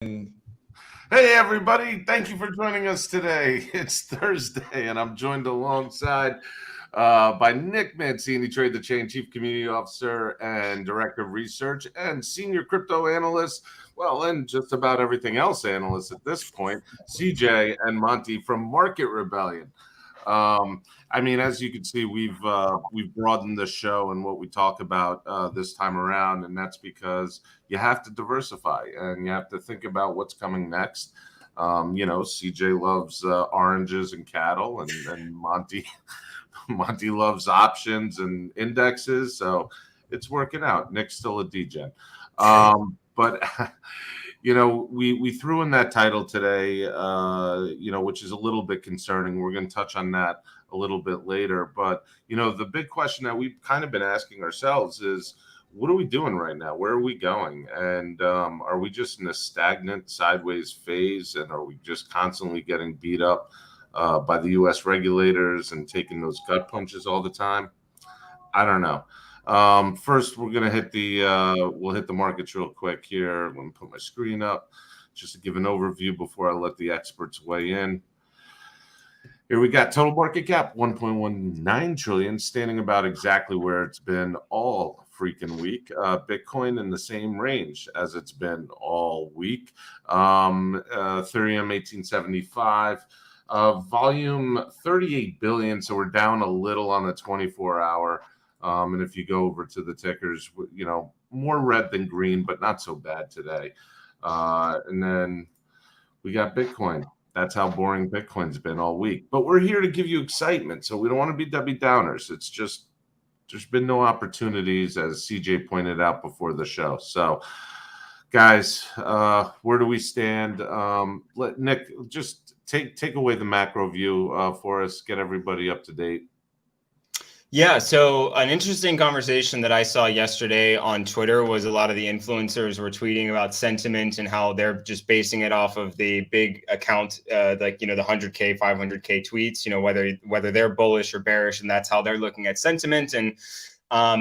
Hey, everybody. Thank you for joining us today. It's Thursday, and I'm joined alongside by Nick Mancini, Trade the Chain Chief Community Officer and Director of Research and Senior Crypto Analyst. Well, and just about everything else analyst at this point, CJ and Monty from Market Rebellion. As you can see, we've broadened the show and what we talk about this time around, and that's because you have to diversify and you have to think about what's coming next. CJ loves oranges and cattle, and Monty loves options and indexes, so it's working out. Nick's still a degen, but. We threw in that title today, which is a little bit concerning. We're going to touch on that a little bit later. But, the big question that we've kind of been asking ourselves is, what are we doing right now? Where are we going? And are we just in a stagnant sideways phase? And are we just constantly getting beat up by the U.S. regulators and taking those gut punches all the time? I don't know. First, we're gonna hit we'll hit the markets real quick here. I'm gonna put my screen up just to give an overview before I let the experts weigh in. Here we got total market cap 1.19 trillion, standing about exactly where it's been all freaking week. Bitcoin in the same range as it's been all week. Ethereum 1875. Volume 38 billion, so we're down a little on the 24-hour. And if you go over to the tickers, more red than green, but not so bad today. And then we got Bitcoin. That's how boring Bitcoin's been all week. But we're here to give you excitement, so we don't want to be Debbie Downers. It's just there's been no opportunities, as CJ pointed out before the show. So, guys, where do we stand? Let Nick just take away the macro view for us, get everybody up to date. Yeah, so an interesting conversation that I saw yesterday on Twitter was a lot of the influencers were tweeting about sentiment and how they're just basing it off of the big account, the 100K, 500K tweets, whether they're bullish or bearish, and that's how they're looking at sentiment. And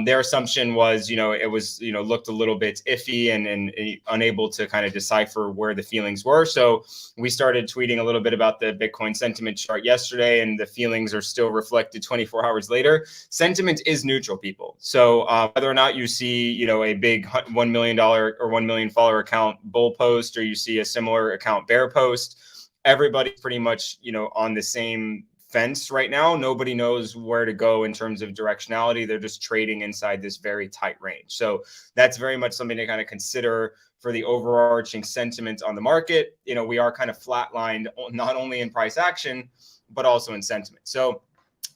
their assumption was, it was, looked a little bit iffy and unable to kind of decipher where the feelings were. So we started tweeting a little bit about the Bitcoin sentiment chart yesterday, and the feelings are still reflected 24 hours later. Sentiment is neutral, people. So whether or not you see, a big $1 million or 1 million follower account bull post, or you see a similar account bear post, everybody's pretty much, on the same fence right now. Nobody knows where to go in terms of directionality. They're just trading inside this very tight range. So that's very much something to kind of consider for the overarching sentiment on the market. We are kind of flatlined, not only in price action, but also in sentiment. So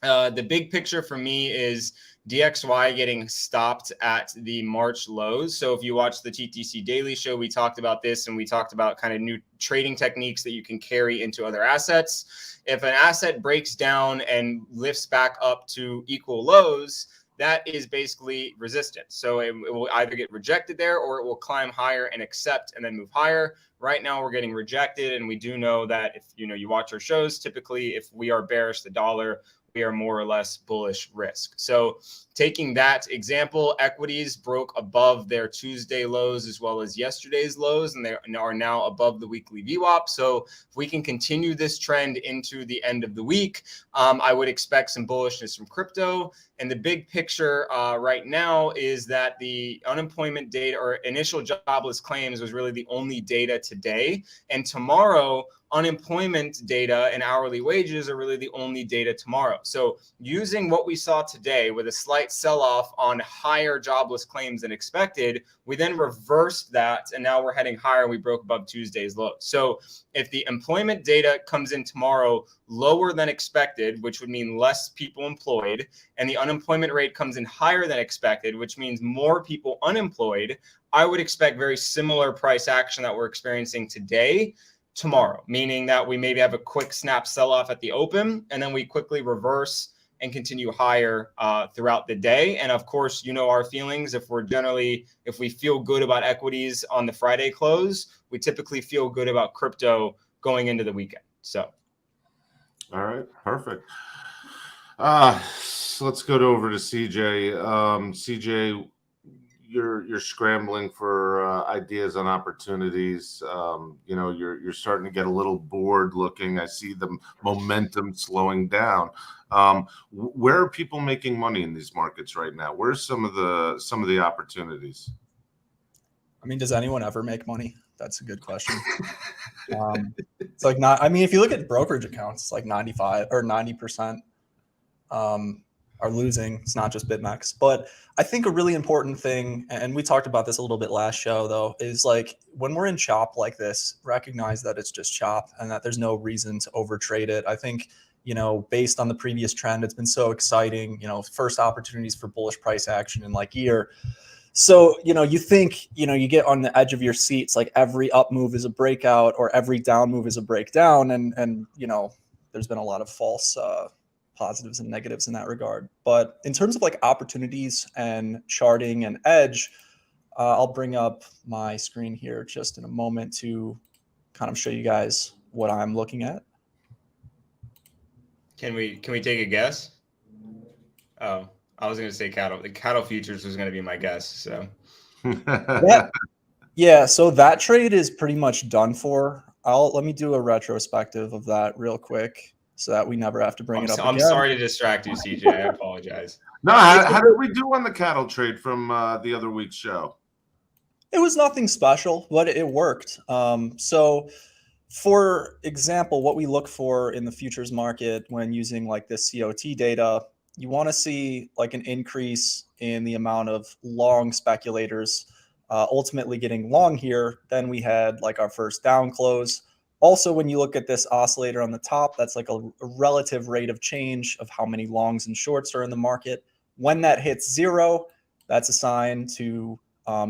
the big picture for me is DXY getting stopped at the March lows. So if you watch the TTC Daily Show, we talked about this, and we talked about kind of new trading techniques that you can carry into other assets. If an asset breaks down and lifts back up to equal lows, that is basically resistance. So it will either get rejected there, or it will climb higher and accept and then move higher. Right now we're getting rejected, and we do know that if you watch our shows, typically if we are bearish the dollar, we are more or less bullish risk. So taking that example, equities broke above their Tuesday lows as well as yesterday's lows, and they are now above the weekly VWAP. So if we can continue this trend into the end of the week, I would expect some bullishness from crypto. And the big picture right now is that the unemployment data or initial jobless claims was really the only data today. And tomorrow, unemployment data and hourly wages are really the only data tomorrow. So using what we saw today with a slight sell-off on higher jobless claims than expected, we then reversed that, and now we're heading higher. We broke above Tuesday's low. So if the employment data comes in tomorrow lower than expected, which would mean less people employed, and the unemployment rate comes in higher than expected, which means more people unemployed, I would expect very similar price action that we're experiencing today tomorrow, meaning that we maybe have a quick snap sell-off at the open, and then we quickly reverse and continue higher throughout the day. And of course, our feelings. If we feel good about equities on the Friday close, we typically feel good about crypto going into the weekend. So, all right, perfect. So let's go over to CJ. CJ, you're scrambling for ideas on opportunities. You're starting to get a little bored looking. I see the momentum slowing down. Where are people making money in these markets right now? Where's some of the opportunities? I mean, does anyone ever make money? That's a good question. It's like not. I mean, if you look at brokerage accounts, it's like 95 or 90% are losing. It's not just BitMEX, but I think a really important thing, and we talked about this a little bit last show, though, is like when we're in chop like this, recognize that it's just chop and that there's no reason to overtrade it. I think, based on the previous trend, it's been so exciting. First opportunities for bullish price action in like year. So, you think, you get on the edge of your seats, like every up move is a breakout or every down move is a breakdown. And there's been a lot of false positives and negatives in that regard. But in terms of like opportunities and charting and edge, I'll bring up my screen here just in a moment to kind of show you guys what I'm looking at. Can we take a guess? Oh, I was going to say cattle. The cattle futures was going to be my guess. So, yeah. So that trade is pretty much done for. Let me do a retrospective of that real quick so that we never have to bring it up again. I'm sorry to distract you, CJ. I apologize. No, how did we do on the cattle trade from the other week's show? It was nothing special, but it worked. So, for example, what we look for in the futures market when using like this COT data, you want to see like an increase in the amount of long speculators ultimately getting long here. Then we had like our first down close. Also, when you look at this oscillator on the top, that's like a relative rate of change of how many longs and shorts are in the market. When that hits zero, that's a sign to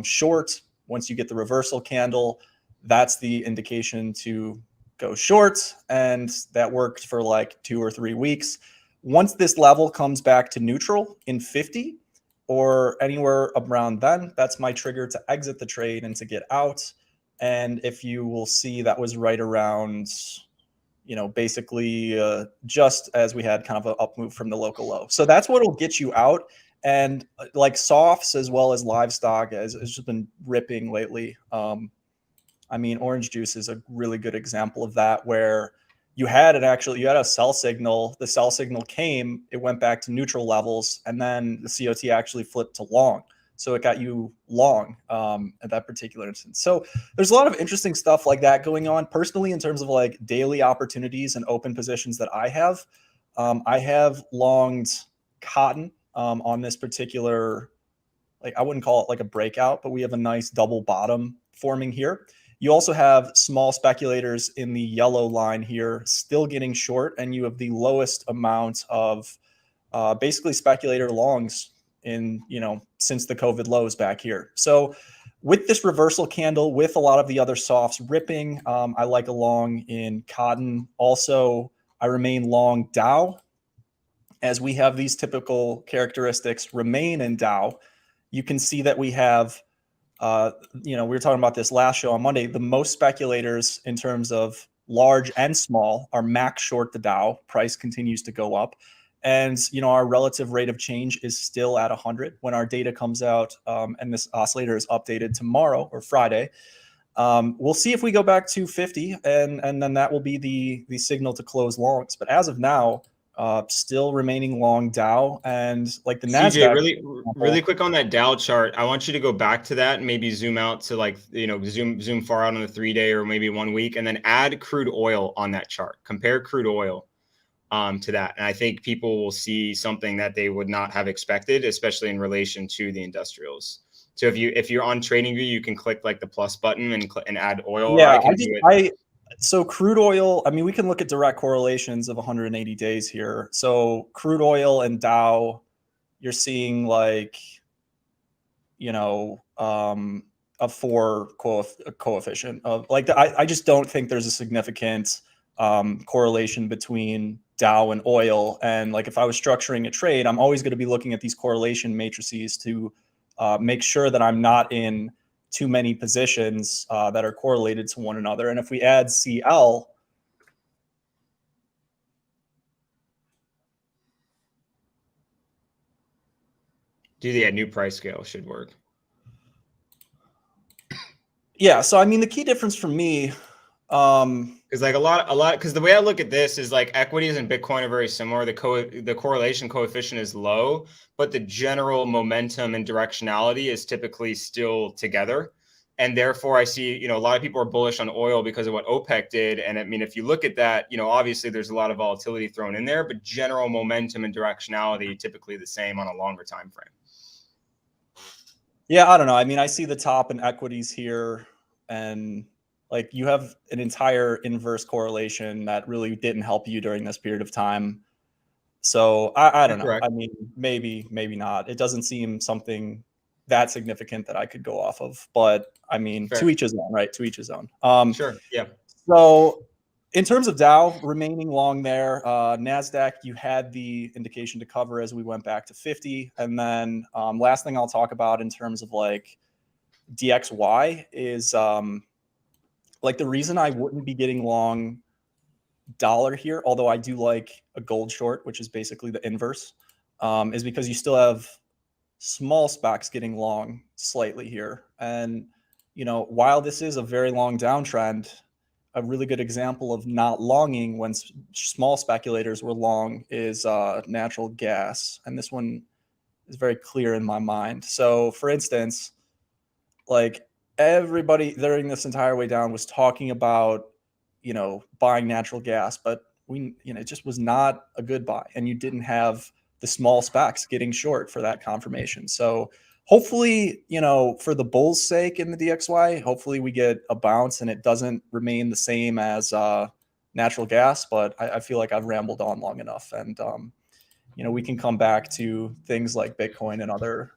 short. Once you get the reversal candle, that's the indication to go short. And that worked for like 2 or 3 weeks. Once this level comes back to neutral in 50 or anywhere around then, that's my trigger to exit the trade and to get out. And if you will see, that was right around, basically just as we had kind of an up move from the local low. So that's what will get you out. And like softs as well as livestock has just been ripping lately. I mean, orange juice is a really good example of that, where you had a sell signal. The sell signal came, it went back to neutral levels, and then the COT actually flipped to long. So it got you long at that particular instance. So there's a lot of interesting stuff like that going on. Personally, in terms of like daily opportunities and open positions that I have longed cotton on this particular, like I wouldn't call it like a breakout, but we have a nice double bottom forming here. You also have small speculators in the yellow line here still getting short, and you have the lowest amount of basically speculator longs in, since the COVID lows back here. So with this reversal candle, with a lot of the other softs ripping, I like a long in cotton. Also, I remain long Dow, as we have these typical characteristics remain in Dow. You can see that we have, we were talking about this last show on Monday, the most speculators in terms of large and small are max short the Dow. Price continues to go up. And, our relative rate of change is still at 100 when our data comes out, and this oscillator is updated tomorrow or Friday. We'll see if we go back to 50, and then that will be the signal to close longs. But as of now, still remaining long Dow, and like the CJ, Nasdaq. really quick on that Dow chart. I want you to go back to that and maybe zoom out to like, zoom far out on the 3-day or maybe 1 week, and then add crude oil on that chart. Compare crude oil to that. And I think people will see something that they would not have expected, especially in relation to the industrials. So if you're on TradingView, you can click like the plus button and add oil. Yeah, so crude oil, I mean, we can look at direct correlations of 180 days here. So crude oil and Dow, you're seeing like, a 4 coefficient of like, I just don't think there's a significant correlation between Dow and oil. And like, if I was structuring a trade, I'm always going to be looking at these correlation matrices to make sure that I'm not in too many positions that are correlated to one another. And if we add CL, do the new price scale should work. Yeah. So, I mean, the key difference for me, because like a lot, because the way I look at this is like equities and Bitcoin are very similar. The correlation coefficient is low, but the general momentum and directionality is typically still together. And therefore, I see, a lot of people are bullish on oil because of what OPEC did. And I mean, if you look at that, obviously there's a lot of volatility thrown in there, but general momentum and directionality typically the same on a longer time frame. yeah, I don't know. I mean, I see the top in equities here, and like you have an entire inverse correlation that really didn't help you during this period of time. So I don't know. Correct. I mean, maybe not. It doesn't seem something that significant that I could go off of. But I mean, Fair. to each his own, right? To each his own. Sure. Yeah. So in terms of Dow remaining long there, NASDAQ, you had the indication to cover as we went back to 50. And then last thing I'll talk about in terms of like DXY is like the reason I wouldn't be getting long dollar here, although I do like a gold short, which is basically the inverse, is because you still have small SPACs getting long slightly here. And, while this is a very long downtrend, a really good example of not longing when small speculators were long is natural gas. And this one is very clear in my mind. So for instance, like everybody during this entire way down was talking about, buying natural gas, but it just was not a good buy. And you didn't have the small SPACs getting short for that confirmation. So hopefully, for the bulls' sake in the DXY, hopefully we get a bounce and it doesn't remain the same as natural gas. But I feel like I've rambled on long enough, and we can come back to things like Bitcoin and other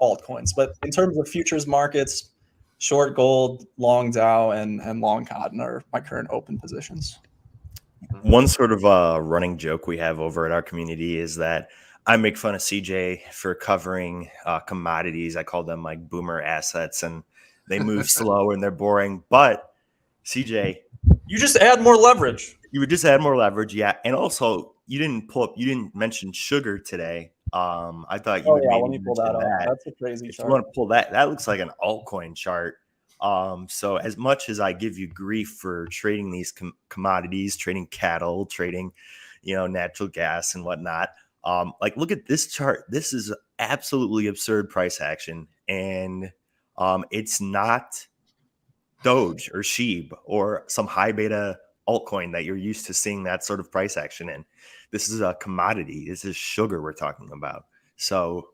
altcoins. But in terms of futures markets, short gold, long Dow, and long cotton are my current open positions. One sort of running joke we have over at our community is that I make fun of CJ for covering commodities. I call them like boomer assets, and they move slow and they're boring. But CJ, You just add more leverage. you would just add more leverage, yeah. And also, you didn't mention sugar today. I thought you would maybe let me pull mention that up. that. That's a crazy If chart. you want to pull that, that looks like an altcoin chart. So as much as I give you grief for trading these commodities, trading cattle, trading, natural gas and whatnot, like look at this chart. This is absolutely absurd price action, and it's not Doge or Sheeb or some high beta altcoin that you're used to seeing that sort of price action in. This is a commodity. This is sugar we're talking about. So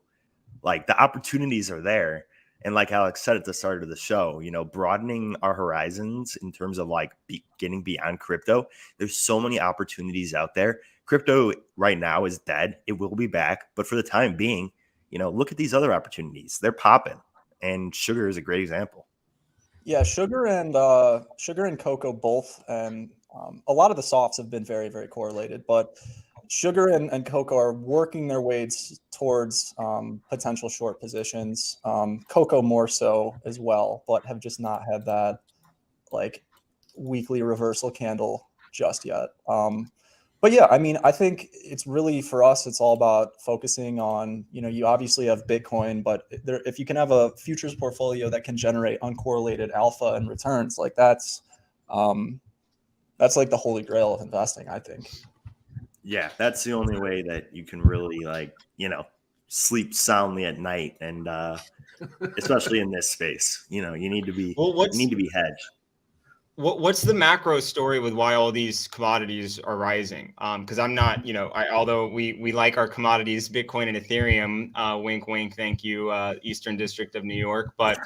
like the opportunities are there. And like Alex said at the start of the show, broadening our horizons in terms of like getting beyond crypto. There's so many opportunities out there. Crypto right now is dead. It will be back. But for the time being, look at these other opportunities. They're popping. And sugar is a great example. Yeah, sugar and cocoa both, and a lot of the softs have been very, very correlated. But sugar and cocoa are working their way towards potential short positions. Cocoa more so as well, but have just not had that like weekly reversal candle just yet. But yeah, I mean, I think it's really for us, it's all about focusing on, you obviously have Bitcoin, but if you can have a futures portfolio that can generate uncorrelated alpha and returns, like that's like the holy grail of investing, I think. Yeah, that's the only way that you can really sleep soundly at night, and especially in this space, you need to be hedged. What's the macro story with why all these commodities are rising? Because I'm not, although we like our commodities, Bitcoin and Ethereum, wink, wink, thank you, Eastern District of New York. But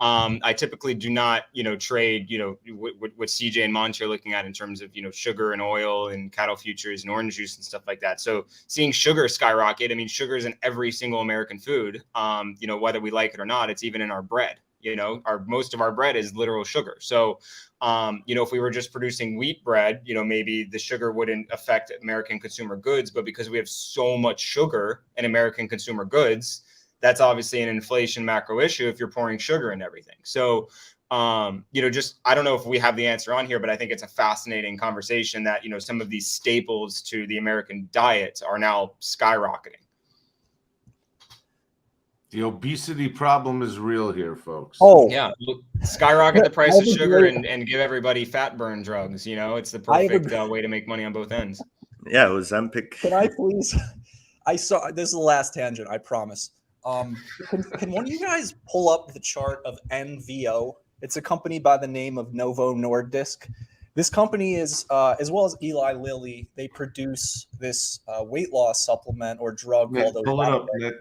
I typically do not, trade, what CJ and Monty are looking at in terms of, sugar and oil and cattle futures and orange juice and stuff like that. So seeing sugar skyrocket, I mean, sugar is in every single American food, whether we like it or not, it's even in our bread. Most of our bread is literal sugar. So, if we were just producing wheat bread, maybe the sugar wouldn't affect American consumer goods. But because we have so much sugar in American consumer goods, that's obviously an inflation macro issue if you're pouring sugar in everything. So, I don't know if we have the answer on here, but I think it's a fascinating conversation that, some of these staples to the American diet are now skyrocketing. The obesity problem is real here, folks. Oh, Yeah, skyrocket the price I of have a sugar great- and give everybody fat burn drugs. You know, it's the I have a perfect way to make money on both ends. Yeah, it was Zempic. Can I please? I saw this is the last tangent. I promise. Can one of you guys pull up the chart of NVO? It's a company by the name of Novo Nordisk. This company is, as well as Eli Lilly, they produce this weight loss supplement or drug Nick, called pull it up, Ozempic, Nick.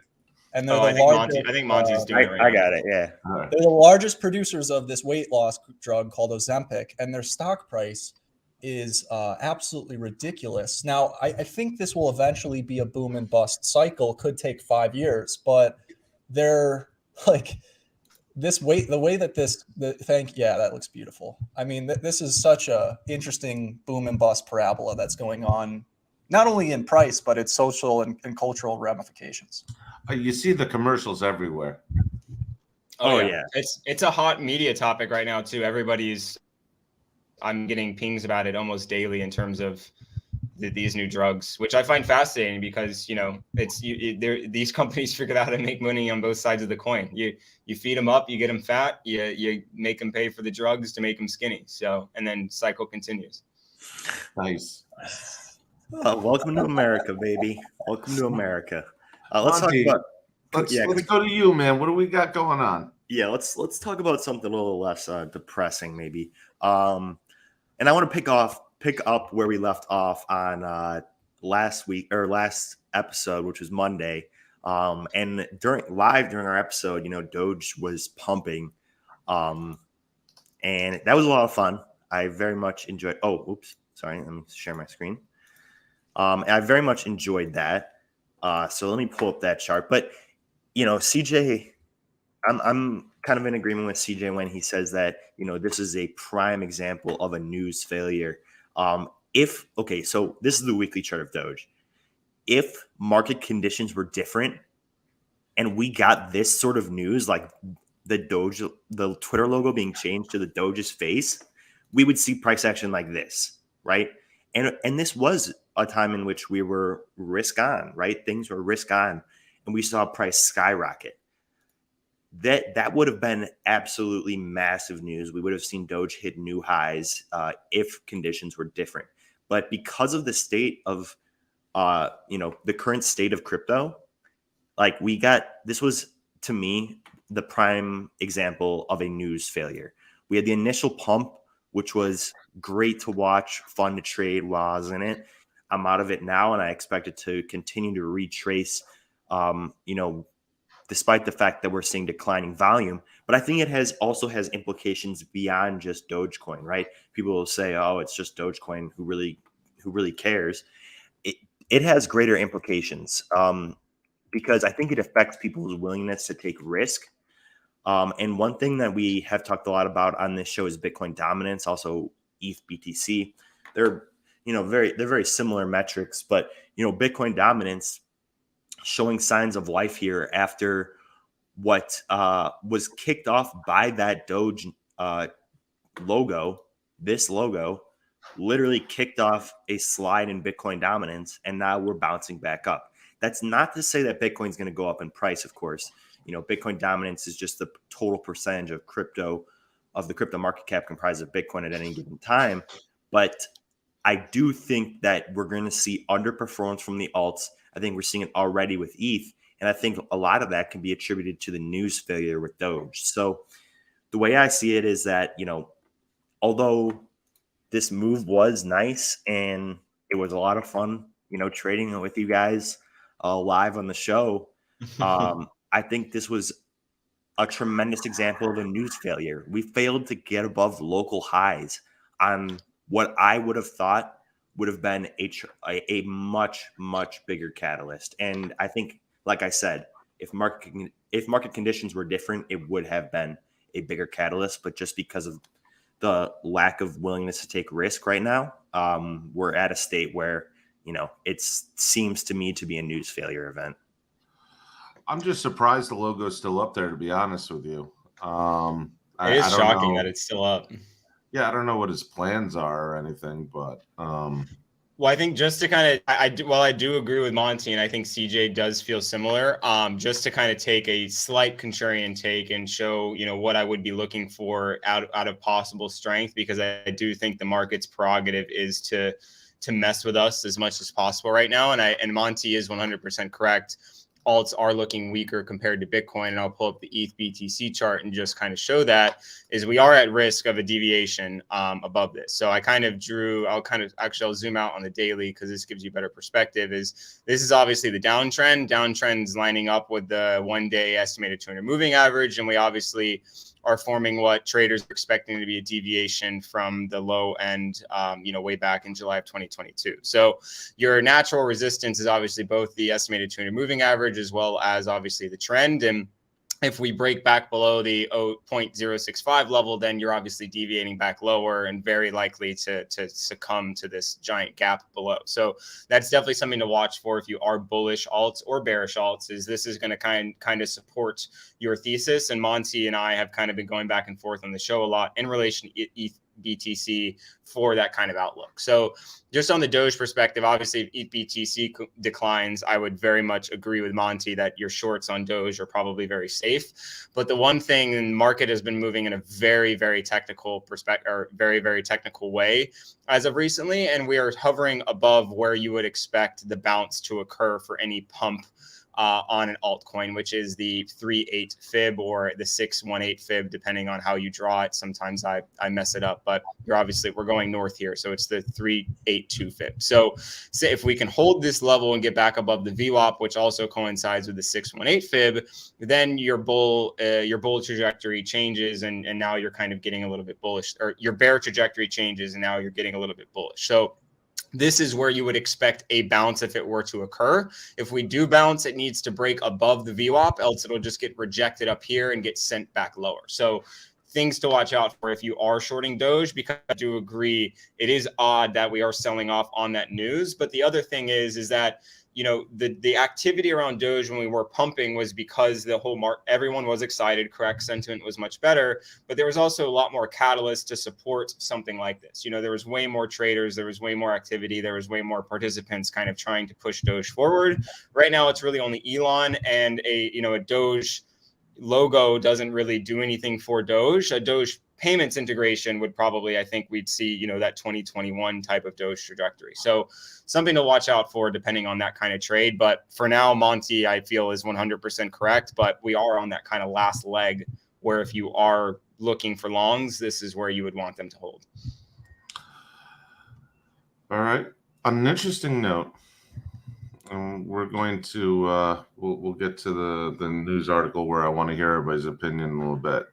and they're Oh, the I think largest. Monty's doing it right I now. got it. Yeah. All right. They're the largest producers of this weight loss drug called Ozempic, and their stock price is absolutely ridiculous. Now, I think this will eventually be a boom and bust cycle. Could take 5 years, but they're like the way that that looks beautiful. I mean, this is such a interesting boom and bust parabola that's going on, not only in price but its social and cultural ramifications. You see the commercials everywhere. Oh, yeah. It's a hot media topic right now too. I'm getting pings about it almost daily in terms of these new drugs, which I find fascinating because these companies figured out how to make money on both sides of the coin. You feed them up, you get them fat, you make them pay for the drugs to make them skinny. So and then cycle continues. Nice. Welcome to America, baby. Welcome to America. Let's Monty, talk about. Let's go to you, man. What do we got going on? Yeah, let's talk about something a little less depressing, maybe. And I want to pick up where we left off on last episode, which was Monday. And during our episode, Doge was pumping, and that was a lot of fun. I very much enjoyed. Oh, oops, sorry. Let me share my screen. I very much enjoyed that. So let me pull up that chart. But CJ, I'm kind of in agreement with CJ when he says that this is a prime example of a news failure. So this is the weekly chart of Doge. If market conditions were different and we got this sort of news, like the Twitter logo being changed to the Doge's face, we would see price action like this, right? And this was a time in which we were risk on, right? Things were risk on, and we saw price skyrocket. That would have been absolutely massive news. We would have seen Doge hit new highs if conditions were different. But because of the state of, the current state of crypto, this was, to me, the prime example of a news failure. We had the initial pump, which was great to watch, fun to trade while I was in it. I'm out of it now, and I expect it to continue to retrace, despite the fact that we're seeing declining volume. But I think it also has implications beyond just Dogecoin, right? People will say, oh, it's just Dogecoin, who really cares? It has greater implications because I think it affects people's willingness to take risk. And one thing that we have talked a lot about on this show is Bitcoin dominance, also ETH BTC. They're very similar metrics, but Bitcoin dominance showing signs of life here after what was kicked off by that Doge logo. This logo literally kicked off a slide in Bitcoin dominance, and now we're bouncing back up. That's not to say that Bitcoin's going to go up in price, of course. Bitcoin dominance is just the total percentage of the crypto market cap comprised of Bitcoin at any given time. But I do think that we're going to see underperformance from the alts. I think we're seeing it already with ETH. And I think a lot of that can be attributed to the news failure with Doge. So the way I see it is that, although this move was nice and it was a lot of fun, trading with you guys live on the show, I think this was a tremendous example of a news failure. We failed to get above local highs on what I would have thought would have been a much, much bigger catalyst. And I think, like I said, if market conditions were different, it would have been a bigger catalyst. But just because of the lack of willingness to take risk right now, we're at a state where, it seems to me to be a news failure event. I'm just surprised the logo's still up there, to be honest with you. It is shocking that it's still up. Yeah, I don't know what his plans are or anything, but Well, I think just to kind of, I do agree with Monty, and I think CJ does feel similar. Just to kind of take a slight contrarian take and show, what I would be looking for out of possible strength, because I do think the market's prerogative is to mess with us as much as possible right now. And Monty is 100% correct. Alts are looking weaker compared to Bitcoin, and I'll pull up the ETH BTC chart and just kind of show that is we are at risk of a deviation above this. So I'll zoom out on the daily because this gives you better perspective. This is obviously the downtrend. Downtrend's lining up with the 1-day estimated 200 moving average, and we obviously are forming what traders are expecting to be a deviation from the low end, way back in July of 2022. So your natural resistance is obviously both the estimated 200 moving average as well as obviously the trend. And if we break back below the 0.065 level, then you're obviously deviating back lower and very likely to succumb to this giant gap below. So that's definitely something to watch for if you are bullish alts or bearish alts, is this is going to kind of support your thesis. And Monty and I have kind of been going back and forth on the show a lot in relation to ETH BTC for that kind of outlook. So just on the Doge perspective, obviously if BTC declines, I would very much agree with Monty that your shorts on Doge are probably very safe. But the one thing, the market has been moving in a very, very technical perspective, or very, very technical way as of recently, and we are hovering above where you would expect the bounce to occur for any pump on an altcoin, which is the 3.8 fib or the 6.18 fib, depending on how you draw it. Sometimes I mess it up, but we're going north here. So it's the 3.82 fib. So if we can hold this level and get back above the VWAP, which also coincides with the 6.18 fib, then your bull trajectory changes, and now you're kind of getting a little bit bullish, or your bear trajectory changes, and now you're getting a little bit bullish. So this is where you would expect a bounce if it were to occur. If we do bounce, it needs to break above the VWAP, else it'll just get rejected up here and get sent back lower. So things to watch out for if you are shorting Doge, because I do agree it is odd that we are selling off on that news. But the other thing is that the activity around Doge when we were pumping was because the whole everyone was excited, correct? Sentiment was much better, but there was also a lot more catalyst to support something like this. There was way more traders, there was way more activity, there was way more participants kind of trying to push Doge forward. Right now, it's really only Elon, and a Doge logo doesn't really do anything for Doge. A Doge payments integration would probably, I think we'd see, that 2021 type of Doge trajectory. So something to watch out for depending on that kind of trade. But for now, Monty, I feel, is 100% correct. But we are on that kind of last leg where if you are looking for longs, this is where you would want them to hold. All right. On an interesting note, we're going to we'll get to the news article where I want to hear everybody's opinion a little bit.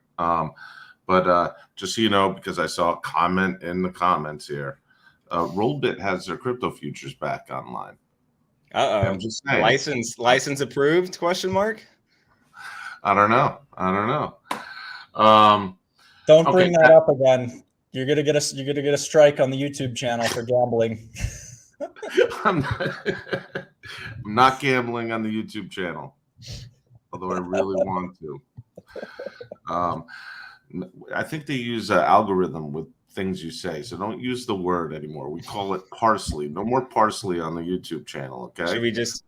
But just so you know, because I saw a comment in the comments here, Rollbit has their crypto futures back online. I'm just saying. License approved? Question mark. I don't know. Don't bring that up again. You're gonna get a strike on the YouTube channel for gambling. I'm not gambling on the YouTube channel, although I really want to. I think they use an algorithm with things you say, so don't use the word anymore. We call it parsley. No more parsley on the YouTube channel, okay?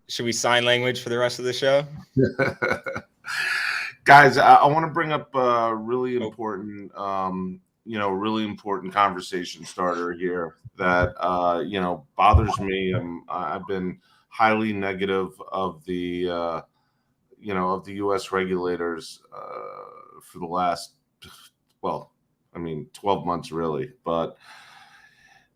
Should we sign language for the rest of the show? Guys, I want to bring up a really important, really important conversation starter here that bothers me. I've been highly negative of the of the U.S. regulators for the last 12 months really, but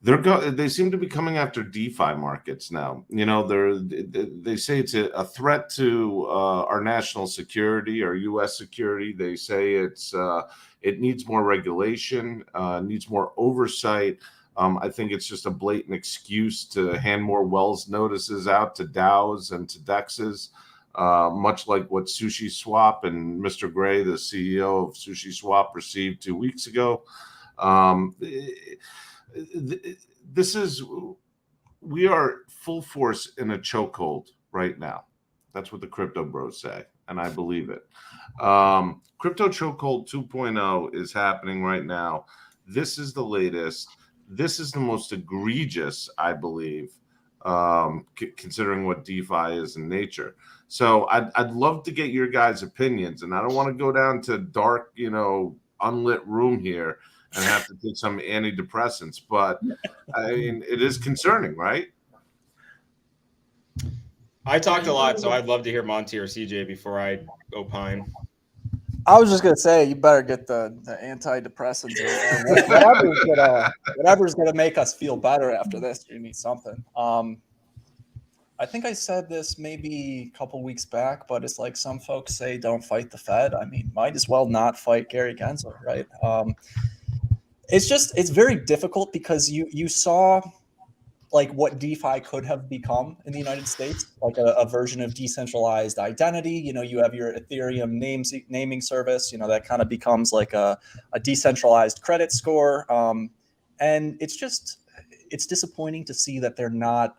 they seem to be coming after DeFi markets now. They say it's a threat to our national security, our U.S. security. They say it needs more regulation, needs more oversight. I think it's just a blatant excuse to hand more Wells notices out to DAOs and to DEXs. Much like what Sushi Swap and Mr. Gray, the CEO of Sushi Swap, received 2 weeks ago. We are full force in a chokehold right now. That's what the crypto bros say, and I believe it. Crypto chokehold 2.0 is happening right now. This is the latest. this is the most egregious, I believe, considering what DeFi is in nature. So I'd love to get your guys' opinions, and I don't want to go down to dark, unlit room here and have to take some antidepressants, but I mean, it is concerning, right? I talked a lot, so I'd love to hear Monty or CJ before I opine. I was just gonna say you better get the antidepressants or whatever's gonna make us feel better after this. You need something. I think I said this maybe a couple weeks back, but it's like some folks say don't fight the Fed. I mean, might as well not fight Gary Gensler, right? It's very difficult because you saw like what DeFi could have become in the United States, like a version of decentralized identity. You have your Ethereum naming service, that kind of becomes like a decentralized credit score. And it's disappointing to see that they're not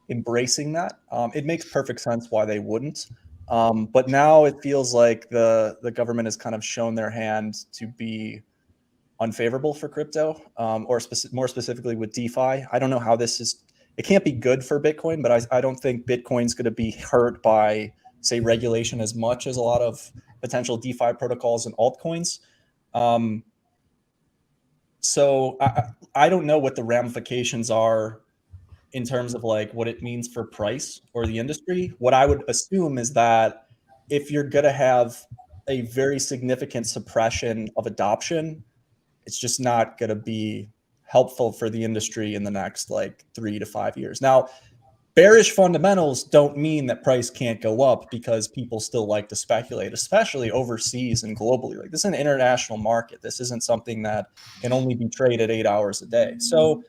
embracing that. It makes perfect sense why they wouldn't. But now it feels like the government has kind of shown their hand to be unfavorable for crypto, or more specifically with DeFi. I don't know how it can't be good for Bitcoin, but I don't think Bitcoin's going to be hurt by, say, regulation as much as a lot of potential DeFi protocols and altcoins. So I don't know what the ramifications are in terms of like what it means for price or the industry. What I would assume is that if you're going to have a very significant suppression of adoption, it's just not going to be helpful for the industry in the next like 3 to 5 years. Now, bearish fundamentals don't mean that price can't go up because people still like to speculate, especially overseas and globally. Like, this is an international market. This isn't something that can only be traded 8 hours a day. So,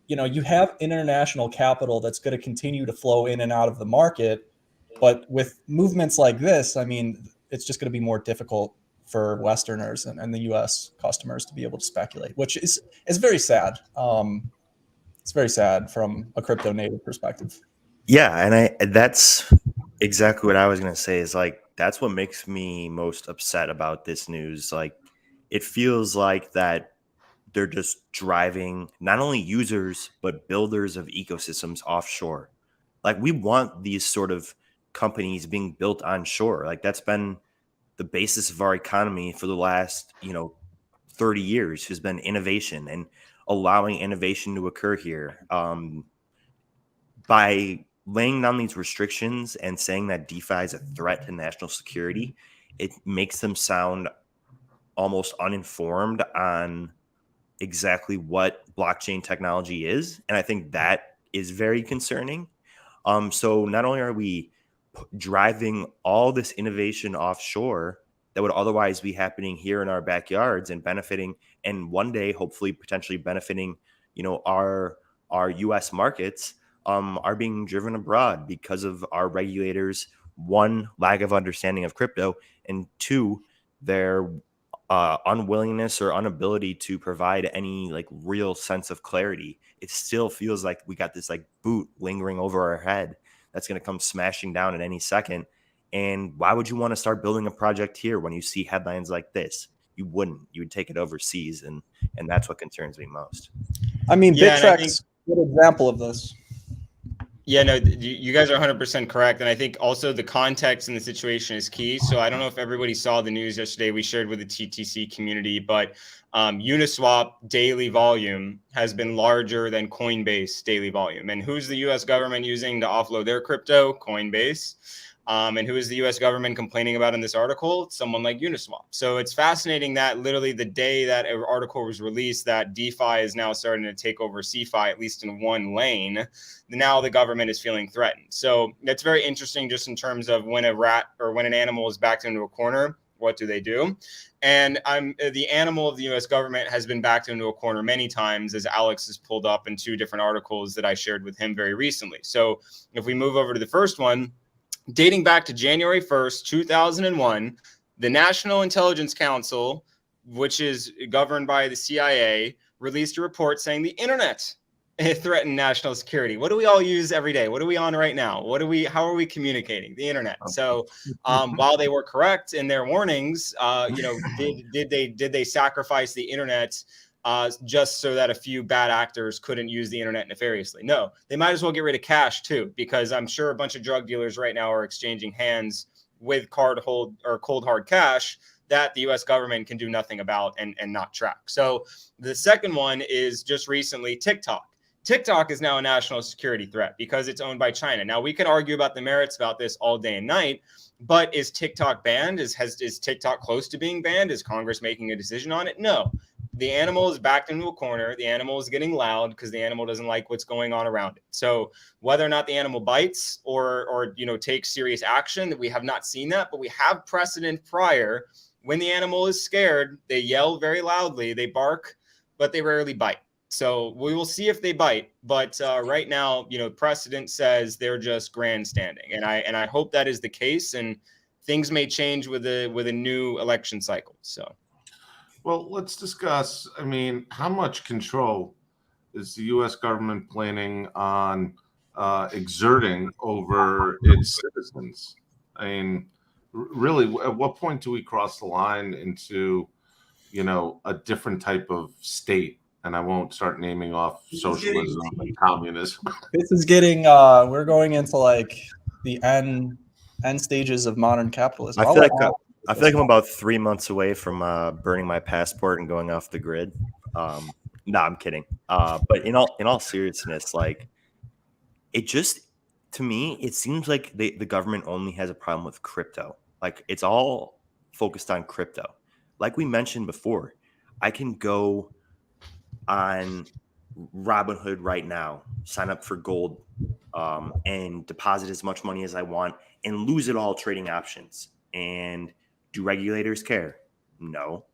you have international capital that's going to continue to flow in and out of the market. But with movements like this, I mean, it's just going to be more difficult for Westerners and the U.S. customers to be able to speculate, which is very sad. It's very sad from a crypto native perspective. Yeah, and that's exactly what I was going to say, is like, that's what makes me most upset about this news. Like, it feels like that they're just driving not only users but builders of ecosystems offshore. Like, we want these sort of companies being built onshore. Like, that's been the basis of our economy for the last 30 years, has been innovation and allowing innovation to occur here. By laying down these restrictions and saying that DeFi is a threat to national security, it makes them sound almost uninformed on exactly what blockchain technology is. And I think that is very concerning. So not only are we driving all this innovation offshore that would otherwise be happening here in our backyards and benefiting, and one day hopefully potentially benefiting, our US markets, are being driven abroad because of our regulators, one, lack of understanding of crypto, and two, their unwillingness or inability to provide any like real sense of clarity. It still feels like we got this like boot lingering over our head that's going to come smashing down at any second. And why would you want to start building a project here when you see headlines like this? You wouldn't. You would take it overseas, and that's what concerns me most. I mean, Bittrex, good example of this. Yeah, no, you guys are 100% correct. And I think also the context and the situation is key. So I don't know if everybody saw the news yesterday we shared with the TTC community, but Uniswap daily volume has been larger than Coinbase daily volume. And who's the US government using to offload their crypto? Coinbase. And who is the US government complaining about in this article? It's someone like Uniswap. So it's fascinating that literally the day that an article was released that DeFi is now starting to take over CeFi, at least in one lane, now the government is feeling threatened. So that's very interesting just in terms of when a rat or when an animal is backed into a corner, what do they do? And the animal of the US government has been backed into a corner many times, as Alex has pulled up in 2 different articles that I shared with him very recently. So if we move over to the first one, dating back to January 1st, 2001, the National Intelligence Council, which is governed by the CIA, released a report saying the internet threatened national security. What do we all use every day? What are we on right now? How are we communicating? The internet. So while they were correct in their warnings, did they sacrifice the internet just so that a few bad actors couldn't use the internet nefariously. No, they might as well get rid of cash too, because I'm sure a bunch of drug dealers right now are exchanging hands with cold hard cash that the US government can do nothing about and not track. So the second one is just recently TikTok. TikTok is now a national security threat because it's owned by China. Now, we can argue about the merits about this all day and night, but is TikTok banned? Is TikTok close to being banned? Is Congress making a decision on it? No. The animal is backed into a corner. The animal is getting loud because the animal doesn't like what's going on around it. So whether or not the animal bites or takes serious action, we have not seen that, but we have precedent prior. When the animal is scared, they yell very loudly, they bark, but they rarely bite. So we will see if they bite. But right now, precedent says they're just grandstanding, and I hope that is the case. And things may change with a new election cycle. So, well, let's discuss. I mean, how much control is the U.S. government planning on exerting over its citizens? I mean, really, at what point do we cross the line into, a different type of state? And I won't start naming off socialism and communism. This is getting we're going into like the end stages of modern capitalism. I feel like I'm about 3 months away from burning my passport and going off the grid. No, I'm kidding. But in all seriousness, like, it just, to me, it seems like the government only has a problem with crypto. Like, it's all focused on crypto. Like we mentioned before, I can go on Robinhood right now, sign up for gold, and deposit as much money as I want and lose it all trading options. And do regulators care? No.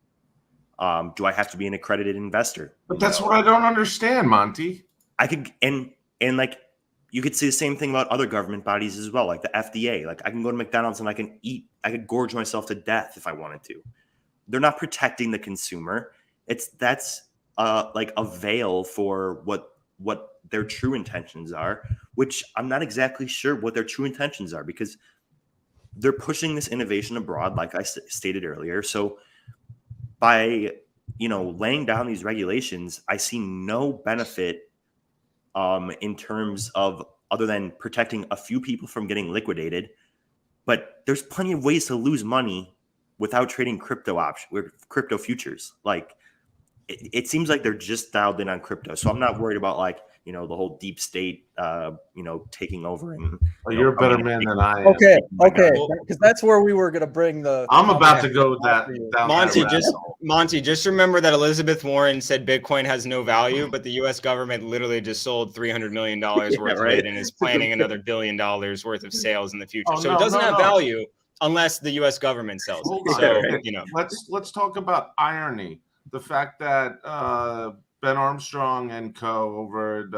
Do I have to be an accredited investor? But that's what I don't understand, Monty. I could, and like, you could say the same thing about other government bodies as well, like the FDA. Like, I can go to McDonald's and I could gorge myself to death if I wanted to. They're not protecting the consumer. That's like a veil for what their true intentions are, which I'm not exactly sure what their true intentions are, because they're pushing this innovation abroad, like I stated earlier. So by laying down these regulations, I see no benefit in terms of, other than protecting a few people from getting liquidated. But there's plenty of ways to lose money without trading crypto futures. Like, it seems like they're just dialed in on crypto. So I'm not worried about, like, the whole deep state, taking over. And you're a better man than I am. Okay, because that's where we were going to bring the. I'm about to go down Monty, just remember that Elizabeth Warren said Bitcoin has no value, but the U.S. government literally just sold $300 million worth of it and is planning another $1 billion worth of sales in the future. So it doesn't have value unless the U.S. government sells it. So let's talk about irony. The fact that Ben Armstrong and co. over at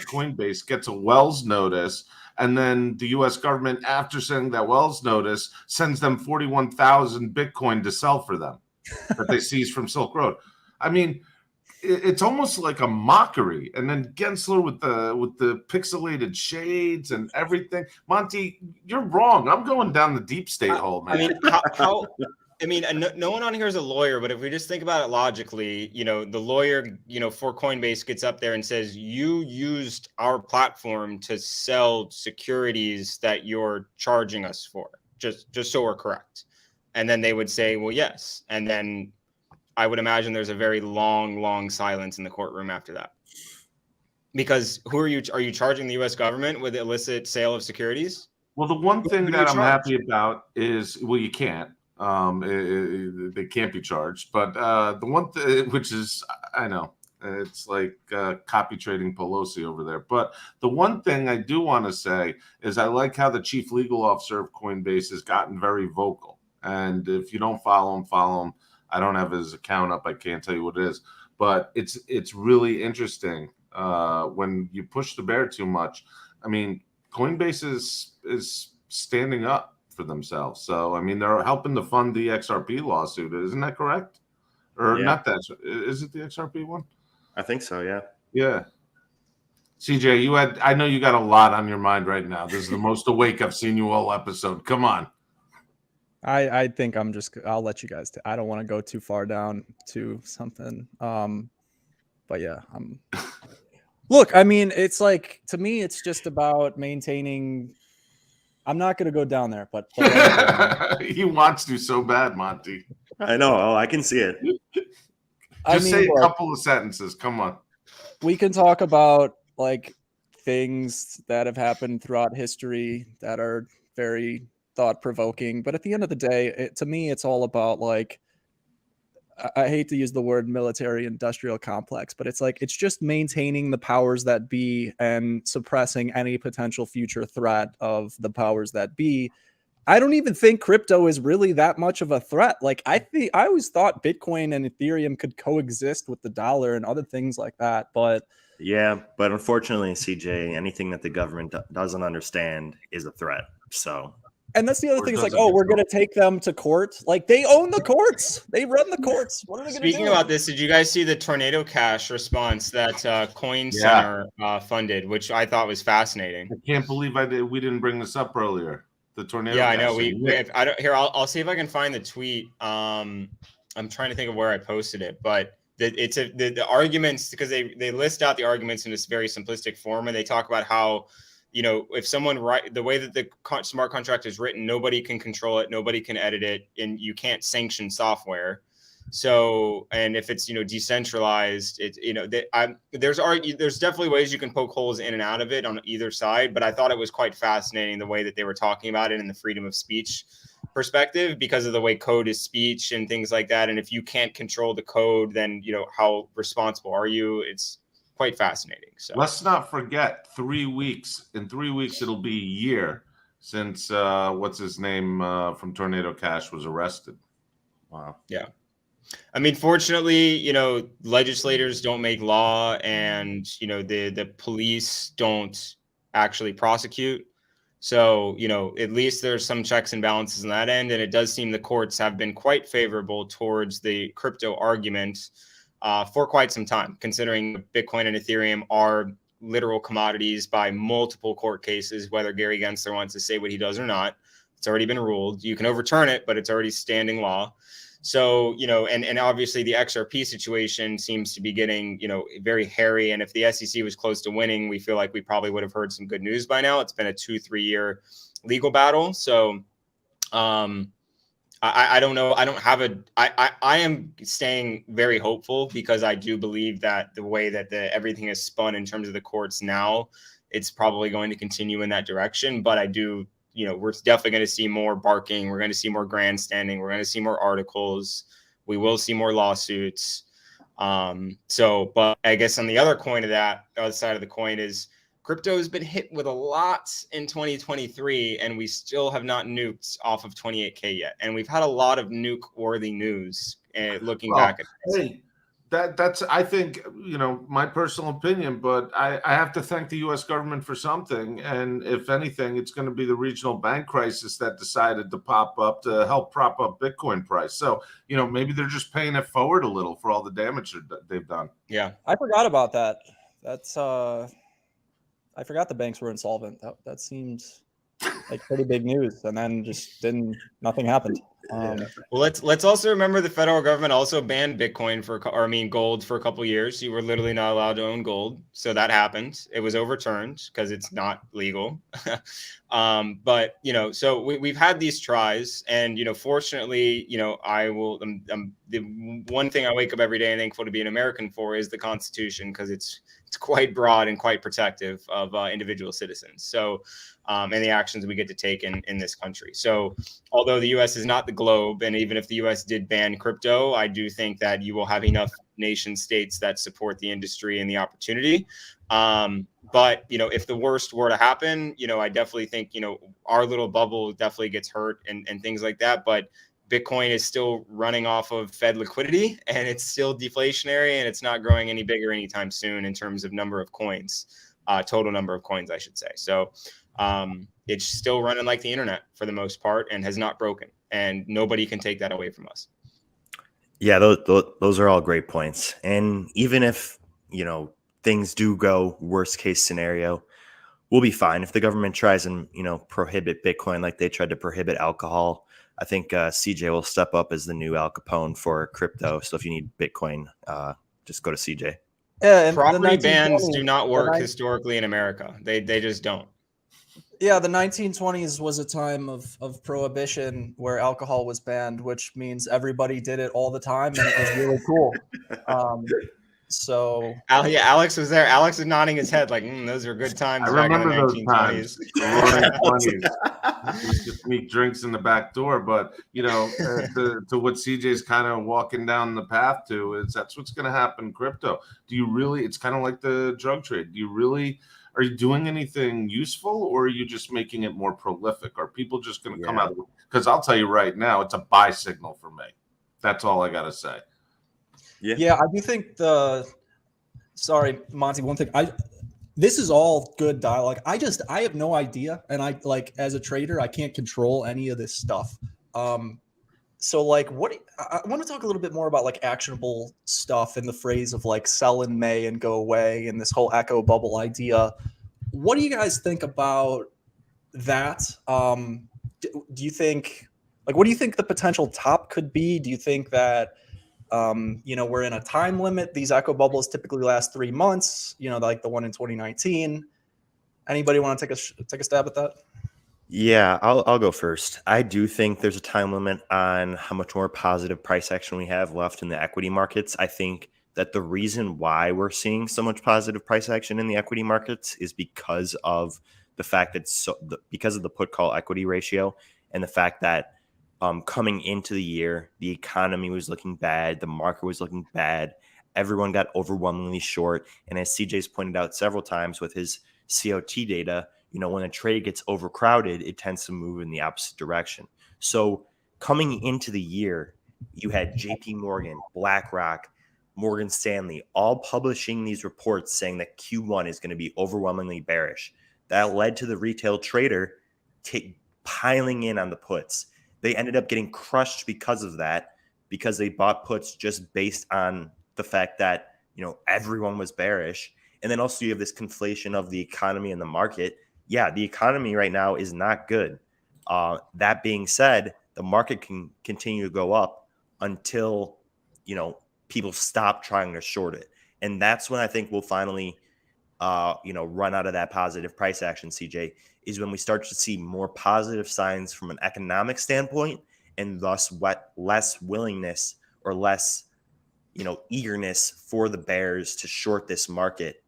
Coinbase gets a Wells notice, and then the U.S. government, after sending that Wells notice, sends them 41,000 Bitcoin to sell for them that they seized from Silk Road. I mean, it's almost like a mockery. And then Gensler with the pixelated shades and everything. Monty, you're wrong. I'm going down the deep state hole, man. I mean, how no one on here is a lawyer, but if we just think about it logically, the lawyer, for Coinbase gets up there and says, you used our platform to sell securities that you're charging us for, just so we're correct. And then they would say, well, yes. And then I would imagine there's a very long silence in the courtroom after that. Because who are you charging the U.S. government with illicit sale of securities? Well, the one thing that I'm happy about is, well, you can't. They can't be charged, but the one thing, which is, I know it's like copy trading Pelosi over there, but the one thing I do want to say is I like how the chief legal officer of Coinbase has gotten very vocal. And if you don't follow him. I don't have his account up. I can't tell you what it is, but it's really interesting when you push the bear too much. I mean, Coinbase is standing up for themselves. So, I mean, they're helping to fund the XRP lawsuit. Isn't that correct? Or not that? Is it the XRP one? I think so, yeah. Yeah. CJ, I know you got a lot on your mind right now. This is the most awake I've seen you all episode. Come on. I think I'll let you guys. I don't want to go too far down to something. But yeah, look, I mean, it's like, to me, it's just about maintaining. I'm not going to go down there, but He wants to so bad, Monty. I know. Oh, I can see it. Just say a look, couple of sentences. Come on. we can talk about like things that have happened throughout history that are very thought provoking, but at the end of the day, to me, it's all about like, I hate to use the word military industrial complex, but it's like, it's just maintaining the powers that be and suppressing any potential future threat of the powers that be. I don't even think crypto is really that much of a threat. Like, I always thought Bitcoin and Ethereum could coexist with the dollar and other things like that. But yeah, but unfortunately, CJ, anything that the government doesn't understand is a threat. So, and that's the other thing. It's like, doesn't oh, we're control. going to take them to court. Like, they own the courts. They run the courts. What are they going to do? Speaking about this, did you guys see the Tornado Cash response that Coin Center funded, which I thought was fascinating? I can't believe we didn't bring this up earlier. The tornado. Yeah, I know. I don't here. I'll see if I can find the tweet. I'm trying to think of where I posted it, but the arguments, because they list out the arguments in this very simplistic form, and they talk about how, if someone the way that the smart contract is written, nobody can control it, nobody can edit it, and you can't sanction software. So, and if it's decentralized, there's definitely ways you can poke holes in and out of it on either side. But I thought it was quite fascinating the way that they were talking about it in the freedom of speech perspective, because of the way code is speech and things like that. And if you can't control the code, then how responsible are you? It's quite fascinating. So let's not forget, 3 weeks. In 3 weeks, it'll be a year since what's his name from Tornado Cash was arrested. Wow. Yeah. I mean, fortunately, legislators don't make law, and the police don't actually prosecute. So, at least there's some checks and balances on that end, and it does seem the courts have been quite favorable towards the crypto argument for quite some time, considering Bitcoin and Ethereum are literal commodities by multiple court cases. Whether Gary Gensler wants to say what he does or not, it's already been ruled. You can overturn it, but it's already standing law. So, and obviously the XRP situation seems to be getting, very hairy. And if the SEC was close to winning, we feel like we probably would have heard some good news by now. It's been a 2-3 year legal battle. So I don't know. I am staying very hopeful, because I do believe that the way that everything is spun in terms of the courts now, it's probably going to continue in that direction. But I do, we're definitely going to see more barking. We're going to see more grandstanding. We're going to see more articles. We will see more lawsuits. But I guess on the other coin of that, the other side of the coin is crypto has been hit with a lot in 2023, and we still have not nuked off of 28K yet. And we've had a lot of nuke-worthy news looking back at this. Hey, that's, I think, my personal opinion, but I have to thank the U.S. government for something. And if anything, it's going to be the regional bank crisis that decided to pop up to help prop up Bitcoin price. So, maybe they're just paying it forward a little for all the damage that they've done. Yeah. I forgot about that. That's I forgot the banks were insolvent. That seemed like pretty big news, and then just nothing happened. Well, let's also remember the federal government also banned Bitcoin gold for a couple of years. You were literally not allowed to own gold, so that happened. It was overturned because it's not legal. But so we've had these tries, and fortunately, the one thing I wake up every day and thankful to be an American for is the Constitution, because it's quite broad and quite protective of individual citizens. So, and the actions we get to take in this country. So, although the U.S. is not the globe, and even if the U.S. did ban crypto, I do think that you will have enough nation states that support the industry and the opportunity. But if the worst were to happen, I definitely think our little bubble definitely gets hurt and things like that. But Bitcoin is still running off of Fed liquidity, and it's still deflationary, and it's not growing any bigger anytime soon in terms of number of coins, total number of coins, I should say. So it's still running like the internet for the most part, and has not broken, and nobody can take that away from us. Yeah, those are all great points. And even if, things do go worst case scenario, we'll be fine. If the government tries and, prohibit Bitcoin like they tried to prohibit alcohol, I think CJ will step up as the new Al Capone for crypto. So if you need Bitcoin, just go to CJ. Yeah, and Property the bans 1920s, do not the work nine- historically in America. They just don't. Yeah, the 1920s was a time of prohibition where alcohol was banned, which means everybody did it all the time, and it was really cool. So Yeah, Alex was there. Alex is nodding his head like, those are good times I back in the remember those 1920s. times, the roaring 20s. We used to sneak drinks in the back door, but to what CJ's kind of walking down the path to is that's what's going to happen in crypto. Do you really? It's kind of like the drug trade. Are you doing anything useful, or are you just making it more prolific? Are people just going to come out? Because I'll tell you right now, it's a buy signal for me. That's all I got to say. Yeah, I do think sorry, Monty, one thing. This is all good dialogue. I have no idea. And as a trader, I can't control any of this stuff. So I want to talk a little bit more about like actionable stuff in the phrase of like sell in May and go away and this whole echo bubble idea. What do you guys think about that? Do you think what do you think the potential top could be? Do you think that we're in a time limit? These echo bubbles typically last 3 months, like the one in 2019. Anybody want to take a stab at that? Yeah, I'll go first. I do think there's a time limit on how much more positive price action we have left in the equity markets. I think that the reason why we're seeing so much positive price action in the equity markets is because of the fact that because of the put call equity ratio and the fact that coming into the year, the economy was looking bad, the market was looking bad, everyone got overwhelmingly short, and as CJ's pointed out several times with his COT data, when a trade gets overcrowded, it tends to move in the opposite direction. So coming into the year, you had JP Morgan, BlackRock, Morgan Stanley, all publishing these reports saying that Q1 is going to be overwhelmingly bearish. That led to the retail trader piling in on the puts. They ended up getting crushed because of that, because they bought puts just based on the fact that, everyone was bearish. And then also you have this conflation of the economy and the market. Yeah, the economy right now is not good. That being said, the market can continue to go up until, people stop trying to short it. And that's when I think we'll finally, run out of that positive price action, CJ, is when we start to see more positive signs from an economic standpoint and thus less willingness or less, eagerness for the bears to short this market,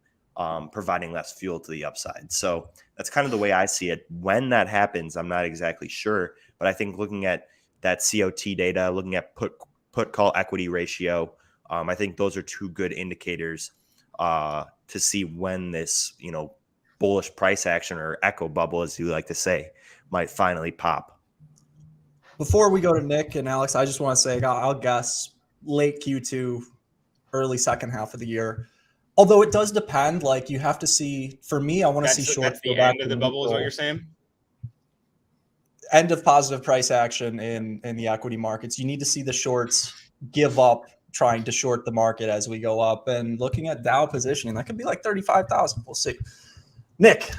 providing less fuel to the upside. So that's kind of the way I see it. When that happens, I'm not exactly sure, but I think looking at that COT data, looking at put call equity ratio, I think those are two good indicators to see when this, bullish price action or echo bubble, as you like to say, might finally pop. Before we go to Nick and Alex, I just want to say I'll guess late Q2, early second half of the year. Although it does depend, like you have to see. For me, I want to see shorts go back to the bubble. Is what you're saying? End of positive price action in the equity markets. You need to see the shorts give up trying to short the market as we go up. And looking at Dow positioning, that could be like 35,000. We'll see. Nick,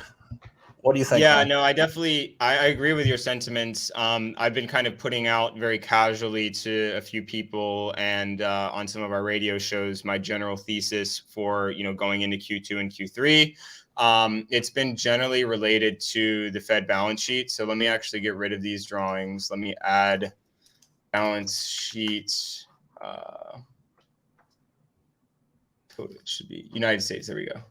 what do you think? Yeah, no, I agree with your sentiments. I've been kind of putting out very casually to a few people and on some of our radio shows my general thesis for going into Q2 and Q3. It's been generally related to the Fed balance sheet. So let me actually get rid of these drawings. Let me add balance sheet. It should be United States. There we go.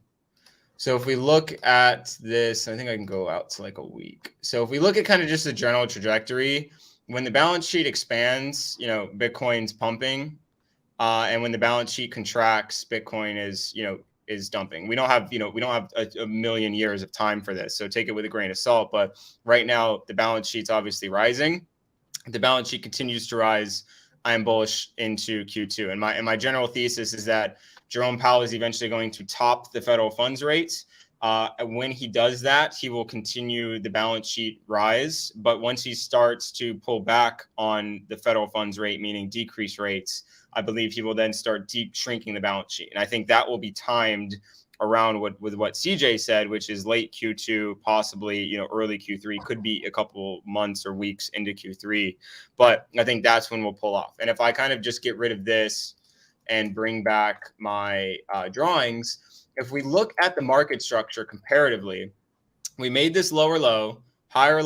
So if we look at this, I think I can go out to like a week. So if we look at kind of just the general trajectory, when the balance sheet expands, Bitcoin's pumping. And when the balance sheet contracts, Bitcoin is dumping. We don't have a million years of time for this. So take it with a grain of salt. But right now, the balance sheet's obviously rising. The balance sheet continues to rise. I am bullish into Q2. And my general thesis is that Jerome Powell is eventually going to top the federal funds rate. When he does that, he will continue the balance sheet rise. But once he starts to pull back on the federal funds rate, meaning decrease rates, I believe he will then start shrinking the balance sheet. And I think that will be timed around with what CJ said, which is late Q2, possibly, early Q3, could be a couple months or weeks into Q3. But I think that's when we'll pull off. And if I kind of just get rid of this, and bring back my drawings. If we look at the market structure comparatively, we made this lower low, higher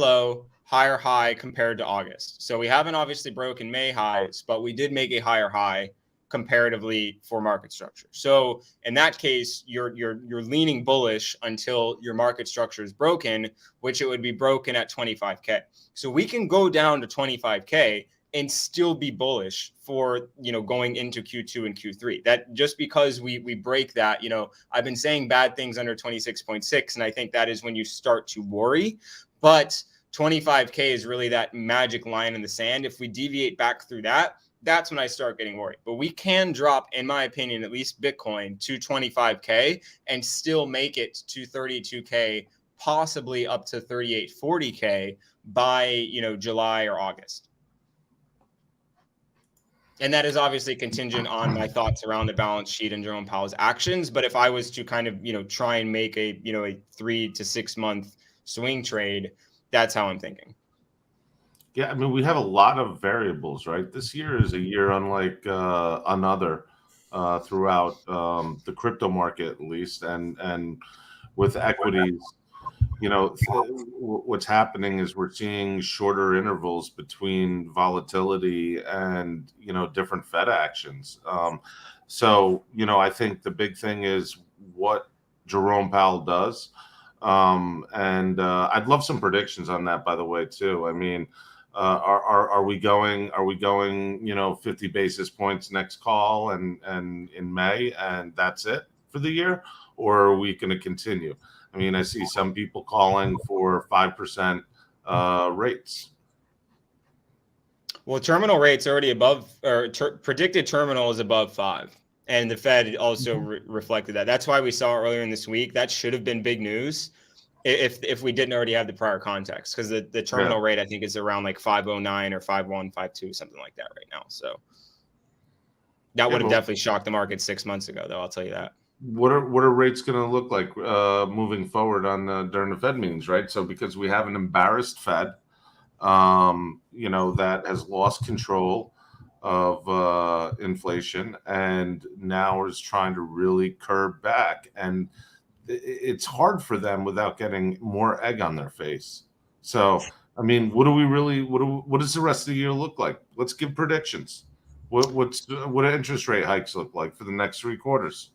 high compared to August. So we haven't obviously broken May highs, but we did make a higher high comparatively for market structure. So in that case, you're leaning bullish until your market structure is broken, which it would be broken at 25K. So we can go down to 25K and still be bullish for, going into Q2 and Q3. That just because we break that, I've been saying bad things under 26.6, and I think that is when you start to worry. But 25K is really that magic line in the sand. If we deviate back through that, that's when I start getting worried. But we can drop, in my opinion, at least Bitcoin to 25K and still make it to 32K, possibly up to 38, 40K by, July or August. And that is obviously contingent on my thoughts around the balance sheet and Jerome Powell's actions. But if I was to kind of, try and make a 3 to 6 month swing trade, that's how I'm thinking. Yeah, I mean, we have a lot of variables, right? This year is a year unlike another throughout the crypto market, at least, and with equities. What's happening is we're seeing shorter intervals between volatility and different Fed actions. So I think the big thing is what Jerome Powell does, and I'd love some predictions on that, by the way, too. I mean, are we going 50 basis points next call and in May, and that's it for the year, or are we going to continue? I mean, I see some people calling for 5% rates. Well, terminal rates already above, or predicted terminal is above 5. And the Fed also reflected that. That's why we saw earlier in this week, that should have been big news if we didn't already have the prior context, because the terminal rate, I think, is around like 509 or 51, 52, something like that right now. So that would have definitely shocked the market 6 months ago, though, I'll tell you that. What are rates going to look like moving forward during the Fed meetings, right? So because we have an embarrassed Fed, that has lost control of inflation and now is trying to really curb back, and it's hard for them without getting more egg on their face. So, I mean, what does the rest of the year look like? Let's give predictions. What do interest rate hikes look like for the next 3 quarters?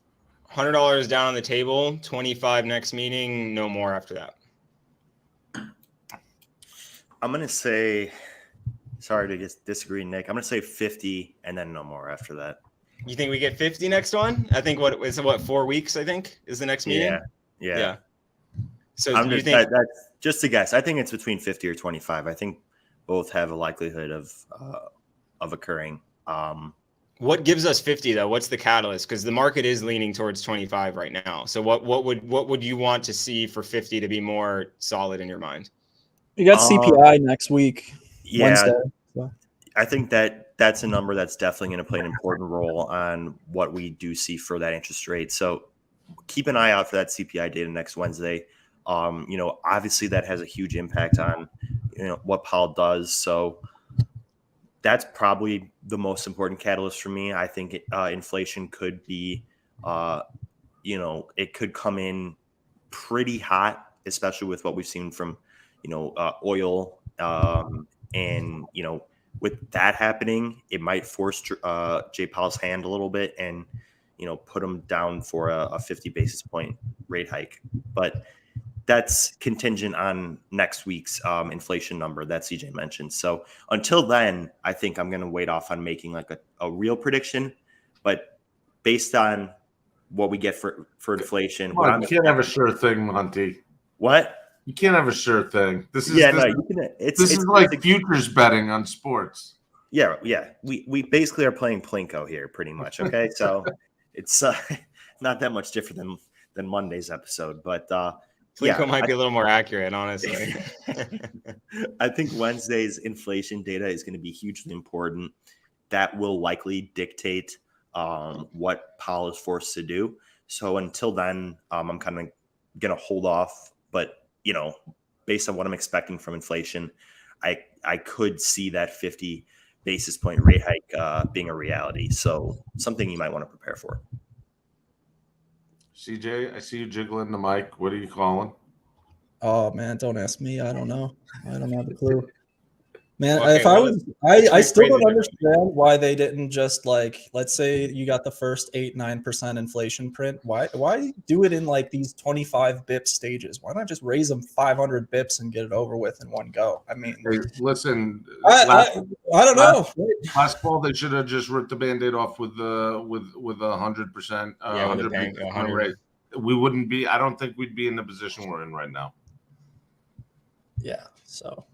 $100 down on the table, 25 next meeting, no more after that. I'm going to say, sorry to disagree, Nick. I'm going to say 50 and then no more after that. You think we get 50 next one? I think 4 weeks, I think, is the next meeting? Yeah. So I'm just, that's just a guess. I think it's between 50 or 25. I think both have a likelihood of occurring. What gives us 50 though? What's the catalyst? Because the market is leaning towards 25 right now. So what would you want to see for 50 to be more solid in your mind? You got CPI next week. Yeah, Wednesday, so. I think that's a number that's definitely going to play an important role on what we do see for that interest rate. So keep an eye out for that CPI data next Wednesday. Obviously that has a huge impact on what Powell does. So that's probably the most important catalyst for me. I think inflation could be, it could come in pretty hot, especially with what we've seen from, oil. And, with that happening, it might force Jay Powell's hand a little bit and, put him down for a 50 basis point rate hike. But that's contingent on next week's inflation number that CJ mentioned. So until then, I think I'm going to wait off on making like a real prediction. But based on what we get for inflation, you can't have a sure thing, Monty. What? You can't have a sure thing. This is this is like futures betting on sports. Yeah. We basically are playing Plinko here, pretty much. Okay, so it's not that much different than Monday's episode, but Plinko might be a little more accurate, honestly. I think Wednesday's inflation data is going to be hugely important. That will likely dictate what Powell is forced to do. So until then, I'm kind of going to hold off. But based on what I'm expecting from inflation, I could see that 50 basis point rate hike being a reality. So something you might want to prepare for. CJ, I see you jiggling the mic. What are you calling? Oh man, don't ask me. I don't know. I don't have a clue. Man, Okay, if I well, was, let's I still rephrase don't it. understand why they didn't just like, let's say you got the first 8-9% inflation print. Why do it in like these 25 bips stages? Why not just raise them 500 bips and get it over with in one go? I mean, Hey, listen, I don't know. last fall they should have just ripped the Band-Aid off with the with 100%, Yeah, with a 100 bank, basis point 100. rate. We wouldn't be. I don't think we'd be in the position we're in right now. Yeah. So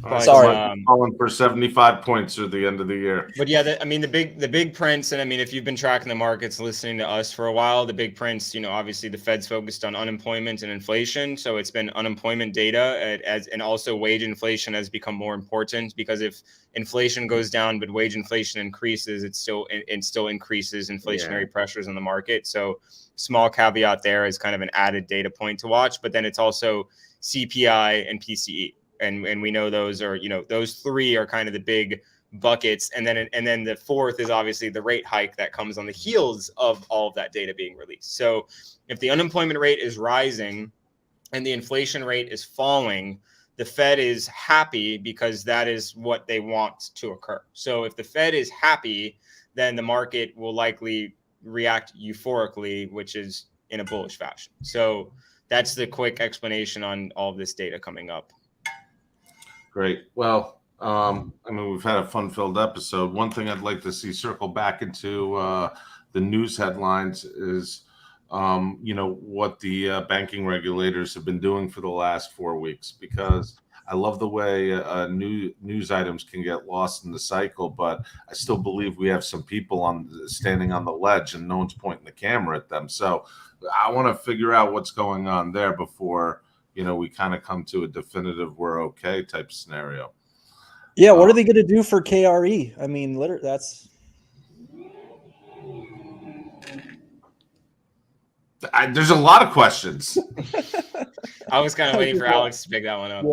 But, sorry. Calling for 75 points at the end of the year. But yeah, I mean the big prints, and I mean if you've been tracking the markets, listening to us for a while, the big prints, obviously the Fed's focused on unemployment and inflation, so it's been unemployment data and also wage inflation has become more important, because if inflation goes down but wage inflation increases, it still increases inflationary pressures in the market. So small caveat there is kind of an added data point to watch, but then it's also CPI and PCE. And we know those are, those three are kind of the big buckets. And then the fourth is obviously the rate hike that comes on the heels of all of that data being released. So if the unemployment rate is rising and the inflation rate is falling, the Fed is happy because that is what they want to occur. So if the Fed is happy, then the market will likely react euphorically, which is in a bullish fashion. So that's the quick explanation on all of this data coming up. Great. Well, I mean, we've had a fun-filled episode. One thing I'd like to see circle back into the news headlines is, what the banking regulators have been doing for the last 4 weeks, because I love the way news items can get lost in the cycle, but I still believe we have some people standing on the ledge and no one's pointing the camera at them. So I want to figure out what's going on there before we kind of come to a definitive we're okay type scenario. Yeah, what are they going to do for KRE? I mean, literally, that's. There's a lot of questions. I was kind of waiting for Alex to pick that one up.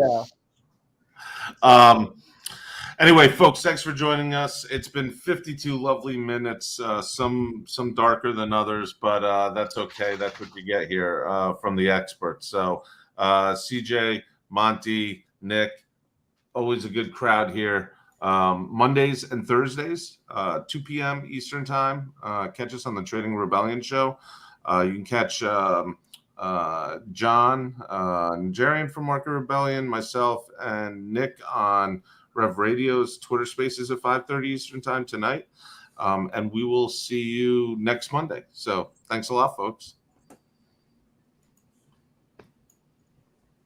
Yeah. Anyway, folks, thanks for joining us. It's been 52 lovely minutes, some darker than others, but that's okay. That's what you get here from the experts. So CJ, Monty, Nick, always a good crowd here. Mondays and Thursdays, 2 p.m. Eastern time. Catch us on the Trading Rebellion show. You can catch John Nigerian from Market Rebellion, myself, and Nick on Rev Radio's Twitter Spaces at 5:30 Eastern time tonight. And we will see you next Monday. So thanks a lot, folks.